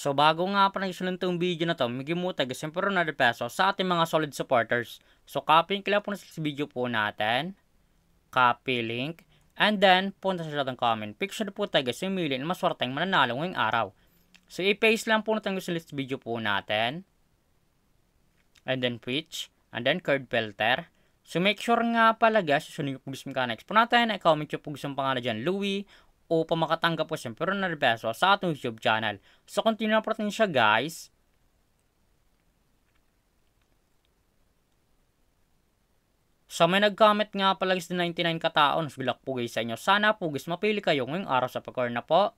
So bago nga pa nagsunod itong video na to, magimutag siyempre ₱100 sa ating mga solid supporters. So copy link lang po sa video po natin. Copy link. And then, punta sa ating comment. Picture po tayo guys, yung mili na maswerteng mananalo ngayong araw. So i-paste lang po natin sa list video po natin. And then Twitch. And then card filter. So make sure nga pala guys, susunod yung Pugus Mechanics po natin. I-comment yung Pugus ang pangalan dyan, Louie. O pa makatanggap po siyempre ₱100 sa ating YouTube channel. So continue na po natin siya guys. So may nag-comment nga pala guys na 99 katao. Nagbilak po guys sa inyo. Sana po guys mapili kayo ngayong araw sa pagkor na po.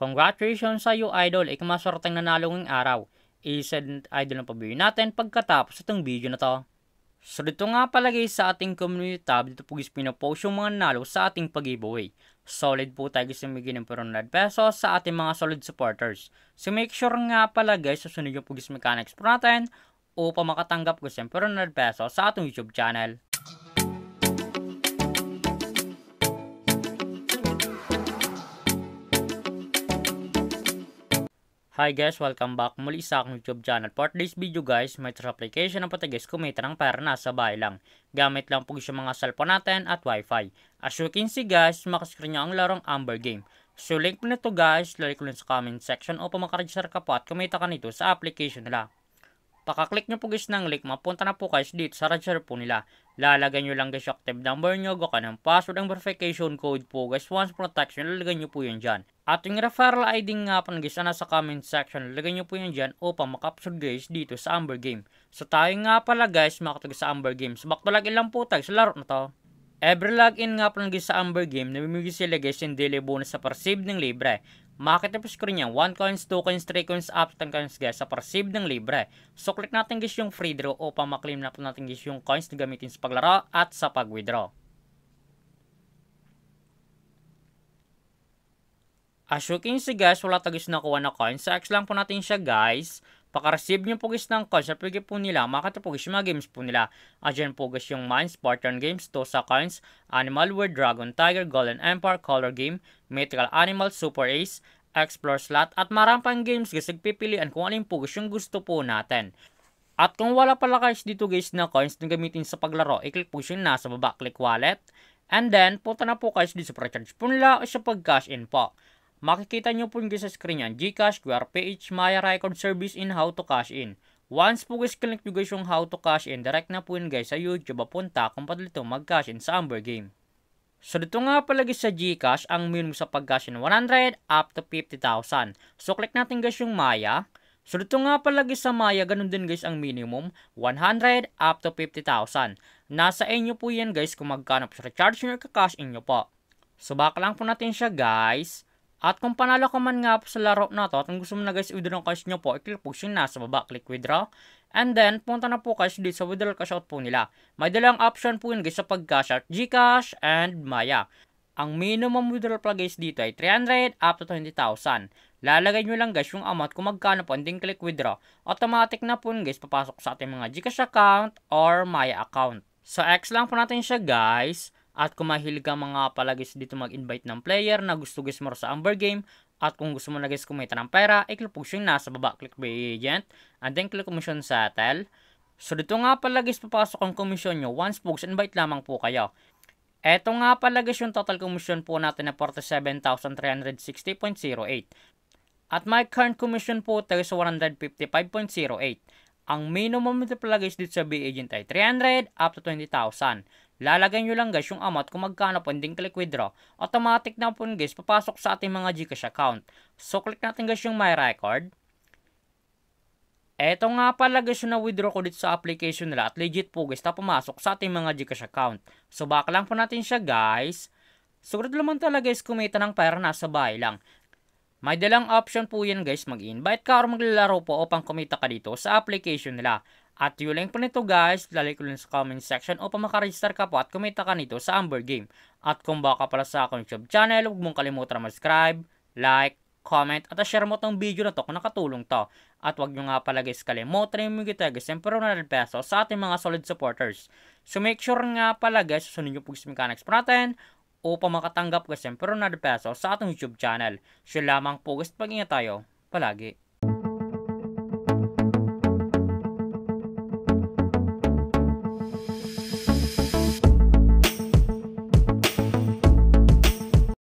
Congratulations sa iyo idol. Ikamaswerteng nanalo ngayong araw. I-send idol ang pabili natin pagkatapos itong video na to. So dito nga pala guys sa ating community tab, dito po guys pinapost yung mga nanalo sa ating pag-giveaway. Solid po tayo guys yung bigyan ng ₱100 sa ating mga solid supporters. So make sure nga pala guys, susunod yung Pugus Mechanics po natin upang makatanggap guys yung ₱100 sa ating YouTube channel. Hi guys, welcome back muli sa aking YouTube channel. For today's video guys, may trust application ng patagas kumita ng pera nasa bahay lang. Gamit lang po yung mga cellphone natin at wifi. As you can see guys, makascreen nyo ang larong Amber Game. So link po nito guys, lalagay ko lang sa comment section upang makaregister ka po at kumita ka nito sa application nila. Pakaklik nyo po guys ng link, mapunta na po guys dito sa register po nila. Lalagay nyo lang guys yung active number nyo, gaka ng password, ang verification code po guys. Once protection, lalagay nyo po yun dyan. At yung referral ID nga po guys, nasa comment section, lalagay nyo po yun dyan upang makapsod guys dito sa Amber Game. So tayo nga pala guys, makatag sa Amber Game. So back to login lang po tayo sa laro na to. Every login nga po guys sa Amber Game, namimigay sila guys yung daily bonus sa per-save ng libre. Makita po screen niya, 1 coins, 2 coins, 3 coins, up to 10 coins guys sa per-save ng libre. So click natin guys yung free draw upang maklaim na po natin guys yung coins na gamitin sa paglaro at sa pag-withdraw. As you can see guys, wala tayo guys nakuha na coins. So X lang po natin siya guys. Paka-receive nyo po guys ng coins, sa pwede po nila, makita po guys yung mga games po nila. Diyan po guys yung Mine, Spartan Games, Tosa Coins, Animal World, Dragon Tiger, Golden Empire, Color Game, Mythical Animal, Super Ace, Explore Slot, at marami pang games guys, nagpipilian kung alin po guys yung gusto po natin. At kung wala pala guys dito guys na coins na gamitin sa paglaro, i-click po siya nasa baba, click wallet. And then, punta na po guys dito sa pre-charge po nila o sa pag-cash in po. Makikita nyo po guys sa screen yan, Gcash, QRPH, Maya Record Service in how to cash in. Once po guys click nyo guys yung how to cash in, direct na po yun guys sa YouTube, punta kung paano dito mag-cash in sa Amber Game. So dito nga pala guys sa Gcash, ang minimum sa pag-cash in 100 up to 50,000. So click natin guys yung Maya. So dito nga pala guys sa Maya, ganun din guys ang minimum, 100 up to 50,000. Nasa inyo po yan guys kung magkano po sa recharge nyo or kakash in nyo po. So back lang po natin siya guys. At kung panalo ka man nga po sa laro na to at kung gusto mo na guys i-withdraw ng cash nyo po, i-click po siya nasa baba, click withdraw. And then, punta na po guys dito sa withdrawal cash out po nila. May dalang option po yun guys sa pag-cash out, Gcash and Maya. Ang minimum withdrawal pa guys dito ay 300 up to 20,000. Lalagay nyo lang guys yung amount kung magkano po and then click withdraw. Automatic na po guys papasok sa ating mga Gcash account or Maya account. So X lang po natin siya guys. At kung mahilig ka mga pala guys dito mag-invite ng player na gusto guys mo sa Amber Game. At kung gusto mo na guys kumita ng pera, i-click po siya nasa baba, click by agent. And then click commission settle. So dito nga pala guys papasok ang commission nyo once po invite lamang po kayo. Eto nga pala guys yung total commission po natin na 47,360.08. At my current commission po tayo sa 155.08. Ang minimum nito pala guys dito sa B-Agent ay 300 up to 20,000. Lalagay nyo lang guys yung amount kung magkano po, hindi click withdraw. Automatic na po guys, papasok sa ating mga Gcash account. So click natin guys yung My Record. Eto nga pala guys yung na-withdraw ko dito sa application nila at legit po guys na pumasok sa ating mga Gcash account. So back lang po natin siya guys. Sigurado naman talaga guys kumita ng pera nasa bahay lang. May dalang option po yan guys, mag-invite ka or maglalaro po upang kumita ka dito sa application nila. At yung link po nito guys, lalagay ko lang sa comment section upang makaregister ka po at kumita ka nito sa Amber Game. At kung baka pala sa aking YouTube channel, huwag mong kalimutan mag-subscribe, like, comment, at share mo tong video na to kung nakatulong to. At huwag nyo nga pala guys kalimutan yung mga guys, siyempre ₱100 sa ating mga solid supporters. So make sure nga pala guys, susunod nyo po guys mechanics po natin upang makatanggap guys, siyempre na peso sa ating YouTube channel. So lamang po guys, pag-ingat tayo palagi.